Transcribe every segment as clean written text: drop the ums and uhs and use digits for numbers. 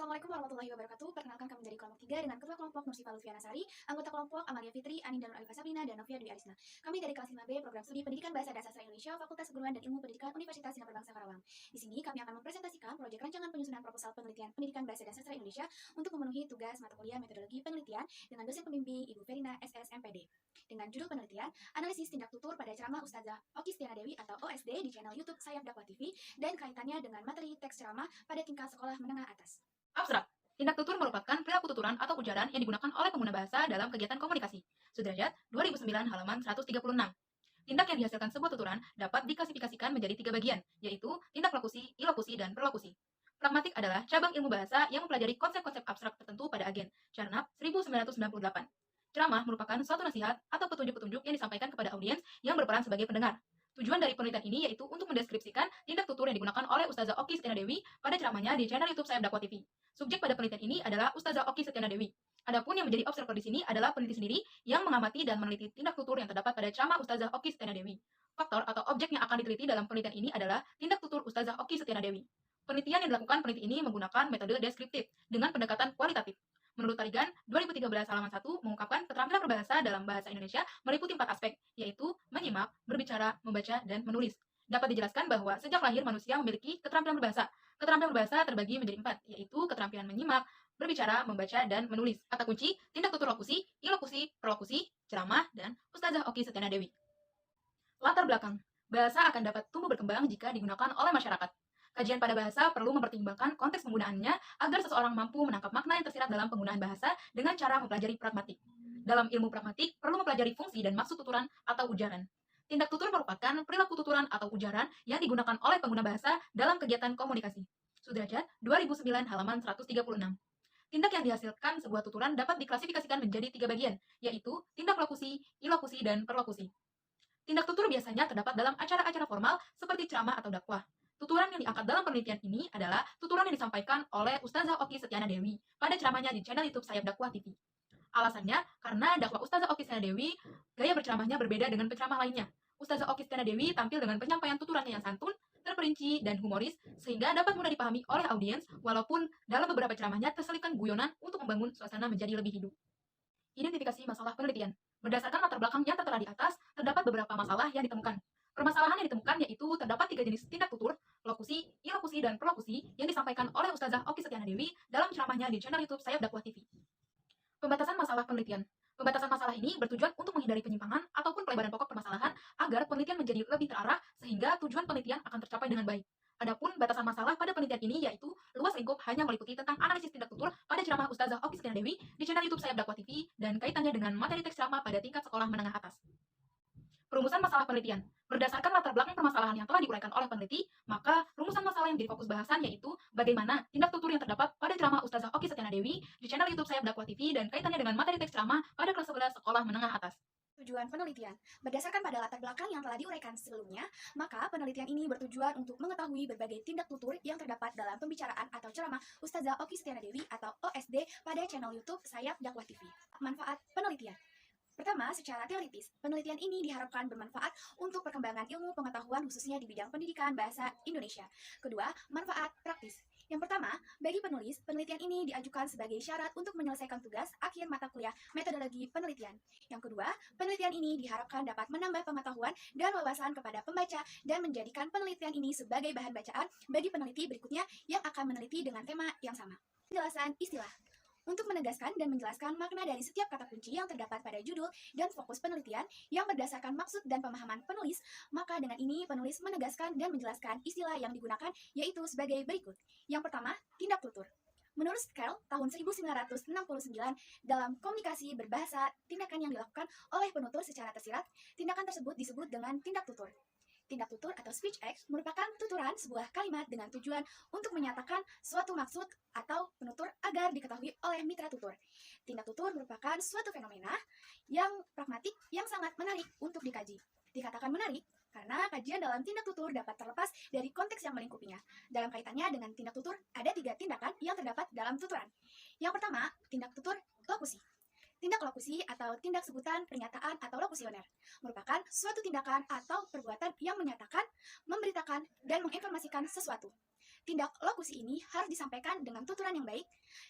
Assalamualaikum warahmatullahi wabarakatuh. Perkenalkan kami dari kelompok 3 dengan ketua kelompok Nursifa Lutfiana Sari, anggota kelompok Amalia Fitri, Aninda Nur Alifah Sabrina, dan Novia Dwi Arisna. Kami dari kelas 5B Program Studi Pendidikan Bahasa dan Sastra Indonesia, Fakultas Keguruan dan Ilmu Pendidikan Universitas Sinar Bangsa Karawang. Di sini kami akan mempresentasikan proyek rancangan penyusunan proposal penelitian Pendidikan Bahasa dan Sastra Indonesia untuk memenuhi tugas mata kuliah metodologi penelitian dengan dosen pembimbing Ibu Verina SSMPD. Dengan judul penelitian, analisis tindak tutur pada ceramah Ustazah Oki Setiana Dewi atau OSD di channel YouTube Sayap Dakwah TV dan kaitannya dengan materi teks ceramah pada tingkat sekolah menengah atas. Abstrak. Tindak tutur merupakan perilaku tuturan atau ujaran yang digunakan oleh pengguna bahasa dalam kegiatan komunikasi. Sudrajat 2009 halaman 136. Tindak yang dihasilkan sebuah tuturan dapat diklasifikasikan menjadi 3 bagian, yaitu tindak lokusi, ilokusi, dan perlokusi. Pragmatik adalah cabang ilmu bahasa yang mempelajari konsep-konsep abstrak tertentu pada agen. Carnap 1998. Ceramah merupakan suatu nasihat atau petunjuk-petunjuk yang disampaikan kepada audiens yang berperan sebagai pendengar. Tujuan dari penelitian ini yaitu untuk mendeskripsikan tindak tutur yang digunakan oleh Ustazah Oki Setiana Dewi pada ceramahnya di channel YouTube Sayap Dakwah TV. Subjek pada penelitian ini adalah Ustazah Oki Setiana Dewi. Adapun yang menjadi observer di sini adalah peneliti sendiri yang mengamati dan meneliti tindak tutur yang terdapat pada ceramah Ustazah Oki Setiana Dewi. Faktor atau objek yang akan diteliti dalam penelitian ini adalah tindak tutur Ustazah Oki Setiana Dewi. Penelitian yang dilakukan peneliti ini menggunakan metode deskriptif dengan pendekatan kualitatif. Menurut Tarigan, 2013 halaman 1 mengungkapkan keterampilan berbahasa dalam bahasa Indonesia meliputi 4 aspek, yaitu menyimak, berbicara, membaca, dan menulis. Dapat dijelaskan bahwa sejak lahir manusia memiliki keterampilan berbahasa. Keterampilan berbahasa terbagi menjadi 4, yaitu keterampilan menyimak, berbicara, membaca, dan menulis. Kata kunci, tindak tutur lokusi, ilokusi, perlokusi, ceramah, dan Ustazah Oki Setiana Dewi. Latar belakang. Bahasa akan dapat tumbuh berkembang jika digunakan oleh masyarakat. Kajian pada bahasa perlu mempertimbangkan konteks penggunaannya agar seseorang mampu menangkap makna yang tersirat dalam penggunaan bahasa dengan cara mempelajari pragmatik. Dalam ilmu pragmatik, perlu mempelajari fungsi dan maksud tuturan atau ujaran. Tindak tutur merupakan perilaku tuturan atau ujaran yang digunakan oleh pengguna bahasa dalam kegiatan komunikasi. Sudrajat 2009 halaman 136. Tindak yang dihasilkan sebuah tuturan dapat diklasifikasikan menjadi 3 bagian, yaitu tindak lokusi, ilokusi, dan perlokusi. Tindak tutur biasanya terdapat dalam acara-acara formal seperti ceramah atau dakwah. Tuturan yang diangkat dalam penelitian ini adalah tuturan yang disampaikan oleh Ustazah Oki Setiana Dewi pada ceramahnya di channel YouTube Sayap Dakwah TV. Alasannya, karena dakwah Ustazah Oki Setiana Dewi, gaya berceramahnya berbeda dengan penceramah lainnya. Ustazah Oki Setiana Dewi tampil dengan penyampaian tuturannya yang santun, terperinci, dan humoris, sehingga dapat mudah dipahami oleh audiens, walaupun dalam beberapa ceramahnya terselipkan guyonan untuk membangun suasana menjadi lebih hidup. Identifikasi masalah penelitian. Berdasarkan latar belakang yang tertera di atas, terdapat beberapa masalah yang ditemukan. Permasalahan yang ditemukan yaitu terdapat 3 jenis tindak tutur, lokusi, ilokusi, dan perlokusi yang disampaikan oleh Ustazah Oki Setiana Dewi dalam ceramahnya di channel YouTube Sayap Dakwah TV. Pembatasan masalah penelitian. Pembatasan masalah ini bertujuan untuk menghindari penyimpangan ataupun pelebaran pokok permasalahan agar penelitian menjadi lebih terarah sehingga tujuan penelitian akan tercapai dengan baik. Adapun batasan masalah pada penelitian ini yaitu luas lingkup hanya meliputi tentang analisis tindak tutur pada ceramah Ustazah Oki Setiana Dewi di channel YouTube Sayap Dakwah TV dan kaitannya dengan materi teks ceramah pada tingkat sekolah menengah atas. Perumusan masalah penelitian. Berdasarkan latar belakang permasalahan yang telah diuraikan oleh peneliti, maka rumusan masalah yang menjadi fokus bahasan yaitu bagaimana tindak tutur yang terdapat pada ceramah Ustazah Oki Setiana Dewi di channel YouTube Sayap Dakwah TV dan kaitannya dengan materi teks ceramah pada kelas 11 sekolah menengah atas. Tujuan penelitian. Berdasarkan pada latar belakang yang telah diuraikan sebelumnya, maka penelitian ini bertujuan untuk mengetahui berbagai tindak tutur yang terdapat dalam pembicaraan atau ceramah Ustazah Oki Setiana Dewi atau OSD pada channel YouTube Sayap Dakwah TV. Manfaat penelitian. Pertama, secara teoritis, penelitian ini diharapkan bermanfaat untuk perkembangan ilmu pengetahuan khususnya di bidang pendidikan bahasa Indonesia. Kedua, manfaat praktis. Yang pertama, bagi penulis, penelitian ini diajukan sebagai syarat untuk menyelesaikan tugas akhir mata kuliah metodologi penelitian. Yang kedua, penelitian ini diharapkan dapat menambah pengetahuan dan wawasan kepada pembaca dan menjadikan penelitian ini sebagai bahan bacaan bagi peneliti berikutnya yang akan meneliti dengan tema yang sama. Penjelasan istilah. Untuk menegaskan dan menjelaskan makna dari setiap kata kunci yang terdapat pada judul dan fokus penelitian yang berdasarkan maksud dan pemahaman penulis, maka dengan ini penulis menegaskan dan menjelaskan istilah yang digunakan yaitu sebagai berikut. Yang pertama, tindak tutur. Menurut Scarl, tahun 1969, dalam komunikasi berbahasa, tindakan yang dilakukan oleh penutur secara tersirat, tindakan tersebut disebut dengan tindak tutur. Tindak tutur atau speech act merupakan tuturan sebuah kalimat dengan tujuan untuk menyatakan suatu maksud atau penutur agar diketahui oleh mitra tutur. Tindak tutur merupakan suatu fenomena yang pragmatik yang sangat menarik untuk dikaji. Dikatakan menarik karena kajian dalam tindak tutur dapat terlepas dari konteks yang melingkupinya. Dalam kaitannya dengan tindak tutur, ada 3 tindakan yang terdapat dalam tuturan. Yang pertama, tindak tutur lokusi. Tindak lokusi atau tindak sebutan pernyataan atau lokusioner merupakan suatu tindakan atau perbuatan yang menyatakan, memberitakan, dan menginformasikan sesuatu. tindak lokusi ini harus disampaikan dengan tuturan yang baik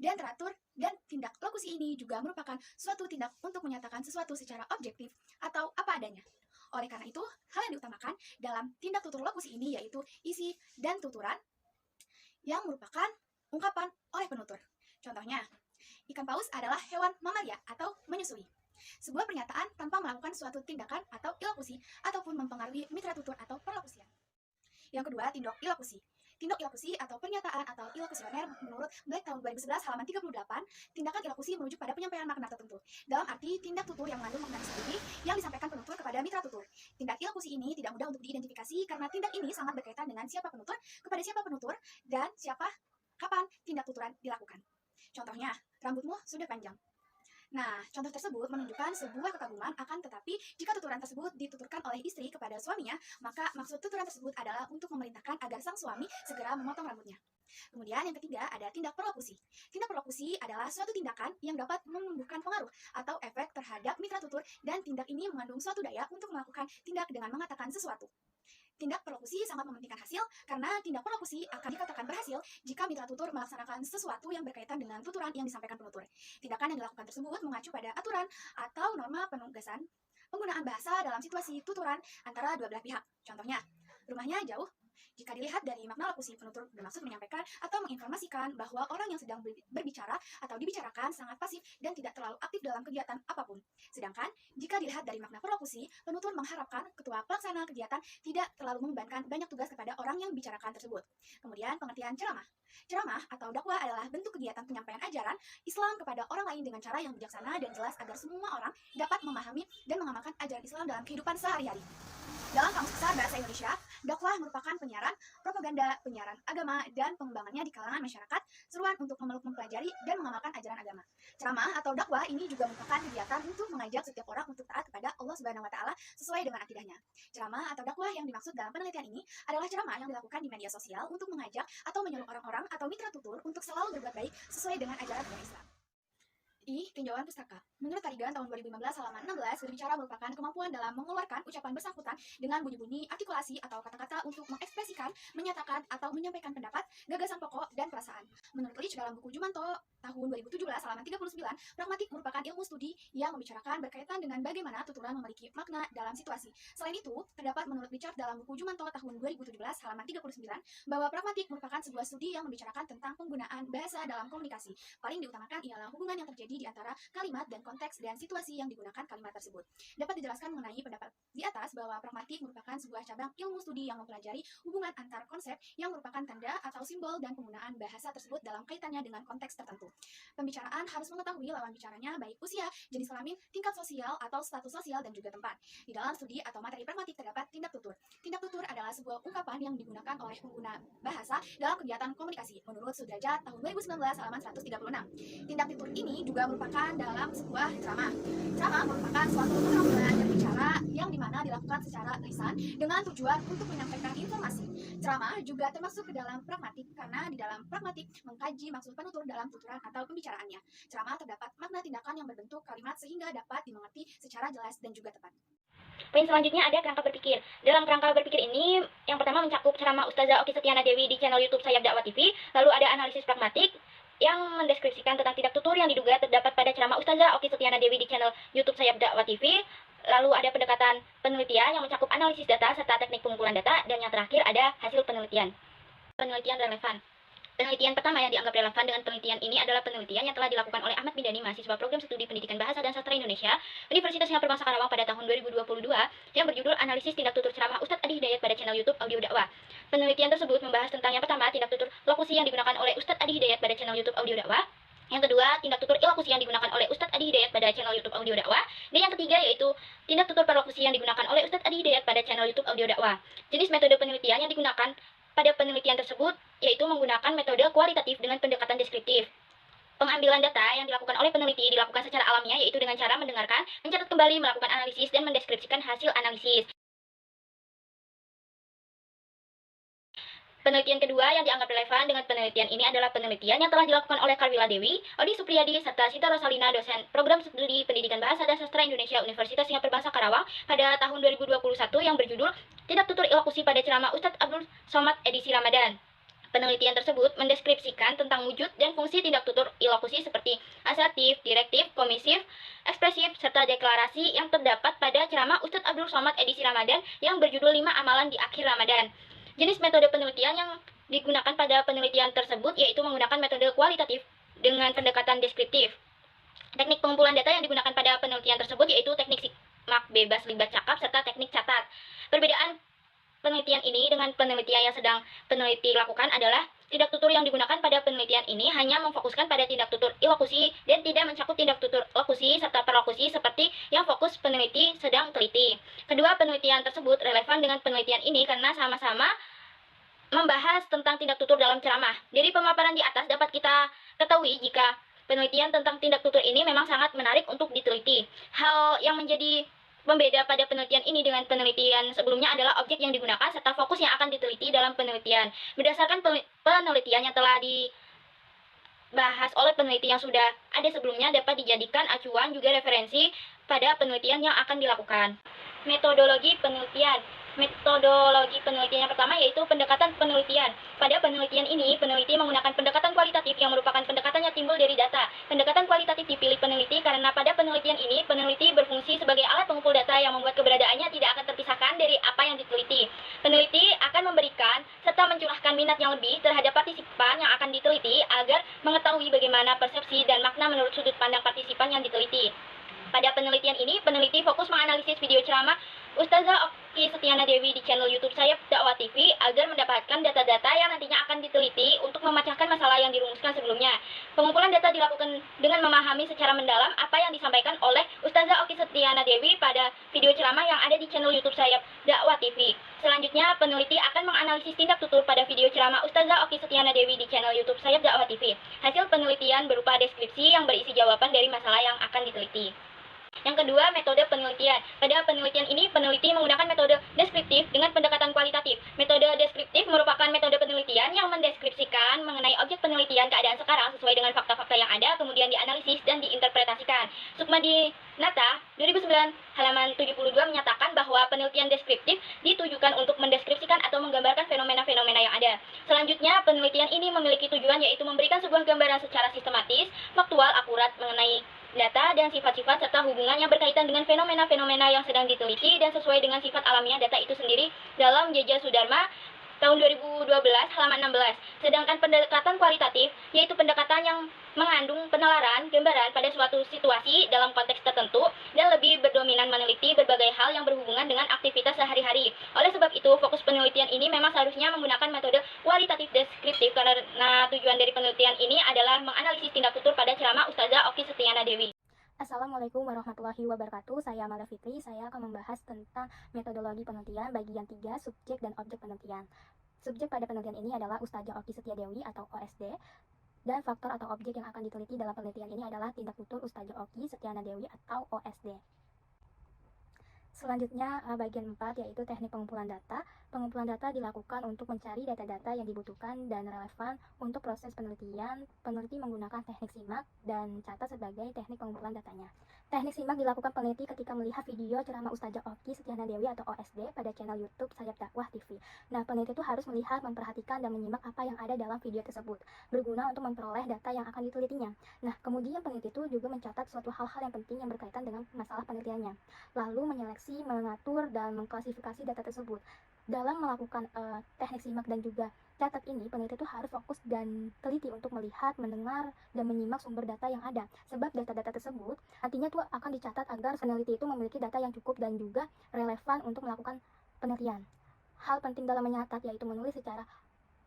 dan teratur, dan tindak lokusi ini juga merupakan suatu tindak untuk menyatakan sesuatu secara objektif atau apa adanya. Oleh karena itu, hal yang diutamakan dalam tindak tutur lokusi ini yaitu isi dan tuturan yang merupakan ungkapan oleh penutur. Contohnya, ikan paus adalah hewan mamalia atau menyusui. Sebuah pernyataan tanpa melakukan suatu tindakan atau ilokusi ataupun mempengaruhi mitra tutur atau perlokusian. Yang kedua, tindak ilokusi. Tindak ilokusi atau pernyataan atau ilokusioner menurut Black tahun 2011 halaman 38, tindakan ilokusi merujuk pada penyampaian makna tertentu. Dalam arti tindak tutur yang mengandung makna tersebut yang disampaikan penutur kepada mitra tutur. Tindak ilokusi ini tidak mudah untuk diidentifikasi karena tindak ini sangat berkaitan dengan siapa penutur, kepada siapa penutur, dan kapan tindak tuturan dilakukan. Contohnya, rambutmu sudah panjang. Nah, contoh tersebut menunjukkan sebuah kekaguman, akan tetapi jika tuturan tersebut dituturkan oleh istri kepada suaminya, maka maksud tuturan tersebut adalah untuk memerintahkan agar sang suami segera memotong rambutnya. Kemudian yang ketiga ada tindak perlokusi. Tindak perlokusi adalah suatu tindakan yang dapat menumbuhkan pengaruh atau efek terhadap mitra tutur, dan tindak ini mengandung suatu daya untuk melakukan tindak dengan mengatakan sesuatu. Tindak perlokusi sangat mementingkan hasil, karena tindak perlokusi akan dikatakan berhasil jika mitra tutur melaksanakan sesuatu yang berkaitan dengan tuturan yang disampaikan penutur. Tindakan yang dilakukan tersebut mengacu pada aturan atau norma penugasan penggunaan bahasa dalam situasi tuturan antara dua belah pihak. Contohnya, rumahnya jauh. Jika dilihat dari makna lokusi, penutur bermaksud menyampaikan atau menginformasikan bahwa orang yang sedang berbicara atau dibicarakan sangat pasif dan tidak terlalu aktif dalam kegiatan apapun. Sedangkan, jika dilihat dari makna perlokusi, penutur mengharapkan ketua pelaksana kegiatan tidak terlalu membebankan banyak tugas kepada orang yang dibicarakan tersebut. Kemudian, pengertian ceramah. Ceramah atau dakwah adalah bentuk kegiatan penyampaian ajaran Islam kepada orang lain dengan cara yang bijaksana dan jelas agar semua orang dapat memahami dan mengamalkan ajaran Islam dalam kehidupan sehari-hari. Dalam Kamus Besar Bahasa Indonesia, dakwah merupakan penyiaran, propaganda, penyiaran agama, dan pengembangannya di kalangan masyarakat, seruan untuk memeluk, mempelajari, dan mengamalkan ajaran agama. Ceramah atau dakwah ini juga merupakan kegiatan untuk mengajak setiap orang untuk taat kepada Allah Subhanahu wa Ta'ala sesuai dengan akidahnya. Ceramah atau dakwah yang dimaksud dalam penelitian ini adalah ceramah yang dilakukan di media sosial untuk mengajak atau menyuruh orang-orang atau mitra tutur untuk selalu berbuat baik sesuai dengan ajaran agama Islam. Tinjauan pustaka. Menurut Karigan tahun 2015 halaman 16, berbicara merupakan kemampuan dalam mengeluarkan ucapan bersangkutan dengan bunyi-bunyi, artikulasi, atau kata-kata untuk mengekspresikan, menyatakan, atau menyampaikan pendapat, gagasan pokok, dan perasaan. Menurut Leach dalam buku Jumanto tahun 2017 halaman 39, pragmatik merupakan ilmu studi yang membicarakan berkaitan dengan bagaimana tuturan memiliki makna dalam situasi. Selain itu, terdapat menurut Richard dalam buku Jumanto tahun 2017 halaman 39, bahwa pragmatik merupakan sebuah studi yang membicarakan tentang penggunaan bahasa dalam komunikasi. Paling diutamakan ialah hubungan yang terjadi di antara kalimat dan konteks dan situasi yang digunakan kalimat tersebut. Dapat dijelaskan mengenai pendapat di atas bahwa pragmatik merupakan sebuah cabang ilmu studi yang mempelajari hubungan antar konsep yang merupakan tanda atau simbol dan penggunaan bahasa tersebut dalam kaitannya dengan konteks tertentu. Pembicaraan harus mengetahui lawan bicaranya, baik usia, jenis kelamin, tingkat sosial atau status sosial, dan juga tempat. Di dalam studi atau materi pragmatik terdapat tindak tutur. Tindak tutur adalah sebuah ungkapan yang digunakan oleh pengguna bahasa dalam kegiatan komunikasi. Menurut Sudrajat tahun 2019 halaman 136. Tindak tutur ini juga merupakan dalam sebuah ceramah. Ceramah merupakan suatu pengambilan berbicara yang dimana dilakukan secara lisan dengan tujuan untuk menyampaikan informasi. Ceramah juga termasuk ke dalam pragmatik karena di dalam pragmatik mengkaji maksud penutur dalam tuturan atau pembicaraannya. Ceramah terdapat makna tindakan yang berbentuk kalimat sehingga dapat dimengerti secara jelas dan juga tepat. Poin selanjutnya ada kerangka berpikir. Dalam kerangka berpikir ini, yang pertama mencakup ceramah Ustazah Oki Setiana Dewi di channel YouTube Sayap Dakwah TV, lalu ada analisis pragmatik yang mendeskripsikan tentang tindak tutur yang diduga terdapat pada ceramah Ustazah Oki Setiana Dewi di channel YouTube Sayap Dakwah TV, lalu ada pendekatan penelitian yang mencakup analisis data serta teknik pengumpulan data, dan yang terakhir ada hasil penelitian. Penelitian relevan. Penelitian pertama yang dianggap relevan dengan penelitian ini adalah penelitian yang telah dilakukan oleh Ahmad Bindani, mahasiswa program studi pendidikan bahasa dan sastra Indonesia, Universitas Islam Perbangsa Karawang pada tahun 2022, yang berjudul Analisis Tindak Tutur Ceramah Ustadz Adi Hidayat pada channel YouTube Audio Dakwah. Penelitian tersebut membahas tentang yang pertama, tindak tutur lokusi yang digunakan oleh Ustadz Adi Hidayat pada channel YouTube Audio Dakwah. Yang kedua, tindak tutur ilokusi yang digunakan oleh Ustadz Adi Hidayat pada channel YouTube Audio Dakwah. Dan yang ketiga yaitu tindak tutur perlokusi yang digunakan oleh Ustadz Adi Hidayat pada channel YouTube Audio Dakwah. Jenis metode penelitian yang digunakan pada penelitian tersebut yaitu menggunakan metode kualitatif dengan pendekatan deskriptif. Pengambilan data yang dilakukan oleh peneliti dilakukan secara alamiah, yaitu dengan cara mendengarkan, mencatat kembali, melakukan analisis, dan mendeskripsikan hasil analisis. Penelitian kedua yang dianggap relevan dengan penelitian ini adalah penelitian yang telah dilakukan oleh Karwila Dewi, Odi Supriyadi, serta Sita Rosalina, dosen program studi pendidikan bahasa dan sastra Indonesia Universitas Islam Perbangsa Karawang pada tahun 2021 yang berjudul Tindak Tutur Ilokusi pada Ceramah Ustadz Abdul Somad edisi Ramadan. Penelitian tersebut mendeskripsikan tentang wujud dan fungsi tindak tutur ilokusi seperti asertif, direktif, komisif, ekspresif, serta deklarasi yang terdapat pada ceramah Ustadz Abdul Somad edisi Ramadan yang berjudul 5 Amalan di Akhir Ramadan. Jenis metode penelitian yang digunakan pada penelitian tersebut yaitu menggunakan metode kualitatif dengan pendekatan deskriptif. Teknik pengumpulan data yang digunakan pada penelitian tersebut yaitu teknik simak bebas libat cakap serta teknik catat. Perbedaan penelitian ini dengan penelitian yang sedang peneliti lakukan adalah tindak tutur yang digunakan pada penelitian ini hanya memfokuskan pada tindak tutur ilokusi dan tidak mencakup tindak tutur lokusi serta perlokusi seperti yang fokus peneliti sedang teliti. Kedua penelitian tersebut relevan dengan penelitian ini karena sama-sama membahas tentang tindak tutur dalam ceramah. Dari pemaparan di atas dapat kita ketahui jika penelitian tentang tindak tutur ini memang sangat menarik untuk diteliti. Hal yang menjadi pembeda pada penelitian ini dengan penelitian sebelumnya adalah objek yang digunakan serta fokus yang akan diteliti dalam penelitian. Berdasarkan penelitian yang telah dibahas oleh peneliti yang sudah ada sebelumnya dapat dijadikan acuan juga referensi pada penelitian yang akan dilakukan. Metodologi penelitian. Metodologi penelitian yang pertama yaitu pendekatan penelitian. Pada penelitian ini, peneliti menggunakan pendekatan kualitatif yang merupakan pendekatan yang timbul dari data. Pendekatan kualitatif dipilih peneliti karena pada penelitian ini, peneliti berfungsi sebagai alat pengumpul data yang membuat keberadaannya tidak akan terpisahkan dari apa yang diteliti. Peneliti akan memberikan serta mencurahkan minat yang lebih terhadap partisipan yang akan diteliti agar mengetahui bagaimana persepsi dan makna menurut sudut pandang partisipan yang diteliti. Pada penelitian ini, peneliti fokus menganalisis video ceramah Ustazah Oki Setiana Dewi di channel YouTube Sayap Dakwah TV agar mendapatkan data-data yang nantinya akan diteliti untuk memecahkan masalah yang dirumuskan sebelumnya. Pengumpulan data dilakukan dengan memahami secara mendalam apa yang disampaikan oleh Ustazah Oki Setiana Dewi pada video ceramah yang ada di channel YouTube Sayap Dakwah TV. Selanjutnya, peneliti akan menganalisis tindak tutur pada video ceramah Ustazah Oki Setiana Dewi di channel YouTube Sayap Dakwah TV. Hasil penelitian berupa deskripsi yang berisi jawaban dari masalah yang akan diteliti. Yang kedua, metode penelitian. Pada penelitian ini, peneliti menggunakan metode deskriptif dengan pendekatan kualitatif. Metode deskriptif merupakan metode penelitian yang mendeskripsikan mengenai objek penelitian keadaan sekarang sesuai dengan fakta-fakta yang ada, kemudian dianalisis dan diinterpretasikan. Sukmadi Nata, 2009, halaman 72 menyatakan bahwa penelitian deskriptif ditujukan untuk mendeskripsikan atau menggambarkan fenomena-fenomena yang ada. Selanjutnya, penelitian ini memiliki tujuan yaitu memberikan sebuah gambaran secara sistematis, faktual, akurat mengenai data dan sifat-sifat serta hubungan yang berkaitan dengan fenomena-fenomena yang sedang diteliti dan sesuai dengan sifat alamiah data itu sendiri dalam Jeja Sudharma tahun 2012 halaman 16. Sedangkan pendekatan kualitatif yaitu pendekatan yang mengandung penalaran gambaran pada suatu situasi dalam konteks tertentu dan lebih berdominan meneliti berbagai hal yang berhubungan dengan aktivitas sehari-hari. Oleh sebab itu, fokus penelitian ini memang seharusnya menggunakan metode kualitatif deskriptif karena tujuan dari penelitian ini adalah menganalisis tindak tutur pada ceramah Ustazah Oki Setiana Dewi. Assalamualaikum warahmatullahi wabarakatuh. Saya Amanda Fitri. Saya akan membahas tentang metodologi penelitian bagian 3, subjek dan objek penelitian. Subjek pada penelitian ini adalah Ustazah Oki Setia Dewi atau OSD. Dan faktor atau objek yang akan diteliti dalam penelitian ini adalah tindak tutur Ustazah Oki Setiana Dewi atau OSD. Selanjutnya bagian 4 yaitu teknik pengumpulan data. Pengumpulan data dilakukan untuk mencari data-data yang dibutuhkan dan relevan untuk proses penelitian. Peneliti menggunakan teknik simak dan catat sebagai teknik pengumpulan datanya. Teknik simak dilakukan peneliti ketika melihat video ceramah Ustazah Oki Setiana Dewi atau OSD pada channel YouTube Sayap Dakwah TV. Nah, peneliti itu harus melihat, memperhatikan, dan menyimak apa yang ada dalam video tersebut, berguna untuk memperoleh data yang akan ditelitinya. Nah, kemudian peneliti itu juga mencatat suatu hal-hal yang penting yang berkaitan dengan masalah penelitiannya, lalu menyeleksi, mengatur, dan mengklasifikasi data tersebut. Dalam melakukan teknik simak dan juga catat ini, peneliti itu harus fokus dan teliti untuk melihat, mendengar, dan menyimak sumber data yang ada. Sebab data-data tersebut nantinya tuh akan dicatat agar peneliti itu memiliki data yang cukup dan juga relevan untuk melakukan penelitian. Hal penting dalam menyatat yaitu menulis secara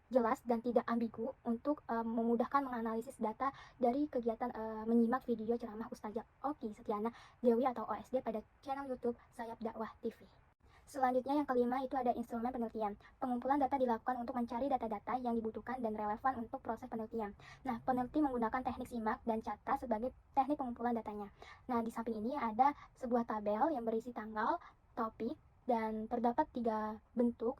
jelas dan tidak ambigu untuk memudahkan menganalisis data dari kegiatan menyimak video ceramah Ustazah Oki Setiana Dewi atau OSD pada channel YouTube Sayap Dakwah TV. Selanjutnya yang kelima itu ada instrumen penelitian. Pengumpulan data dilakukan untuk mencari data-data yang dibutuhkan dan relevan untuk proses penelitian. Nah, peneliti menggunakan teknik simak dan catat sebagai teknik pengumpulan datanya. Nah, di samping ini ada sebuah tabel yang berisi tanggal, topik, dan terdapat 3 bentuk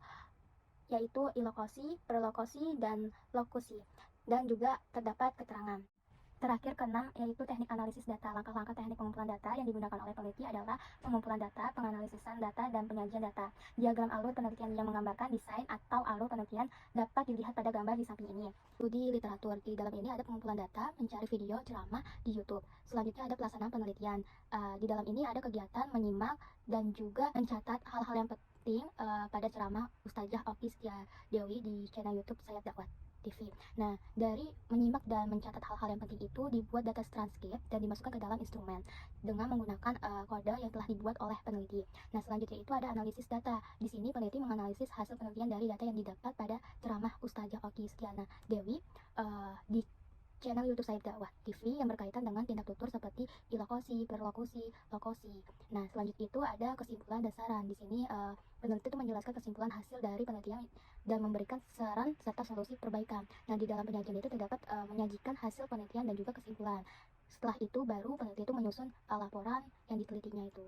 yaitu ilokosi, prelokosi, dan lokusi. Dan juga terdapat keterangan. Terakhir keenam yaitu teknik analisis data. Langkah-langkah teknik pengumpulan data yang digunakan oleh peneliti adalah pengumpulan data, penganalisisan data, dan penyajian data. Diagram alur penelitian yang menggambarkan desain atau alur penelitian dapat dilihat pada gambar di samping ini. Studi literatur. Di dalam ini ada pengumpulan data, mencari video, ceramah di YouTube. Selanjutnya ada pelaksanaan penelitian. Di dalam ini ada kegiatan menyimak dan juga mencatat hal-hal yang penting pada ceramah Ustazah Oki Setiana Dewi di channel YouTube Sayap Dakwah TV. Nah, dari menyimak dan mencatat hal-hal yang penting itu dibuat data transkrip dan dimasukkan ke dalam instrumen dengan menggunakan kode yang telah dibuat oleh peneliti. Nah, selanjutnya itu ada analisis data. Di sini peneliti menganalisis hasil penelitian dari data yang didapat pada ceramah Ustazah Oki Setiana Dewi di channel YouTube Sayap Dakwah TV yang berkaitan dengan tindak tutur seperti ilokosi, perlokusi, lokosi. Nah, selanjutnya itu ada kesimpulan dan saran. Di sini peneliti itu menjelaskan kesimpulan hasil dari penelitian dan memberikan saran serta solusi perbaikan. Nah, di dalam penyajian itu terdapat menyajikan hasil penelitian dan juga kesimpulan. Setelah itu baru peneliti itu menyusun laporan yang ditelitinya itu.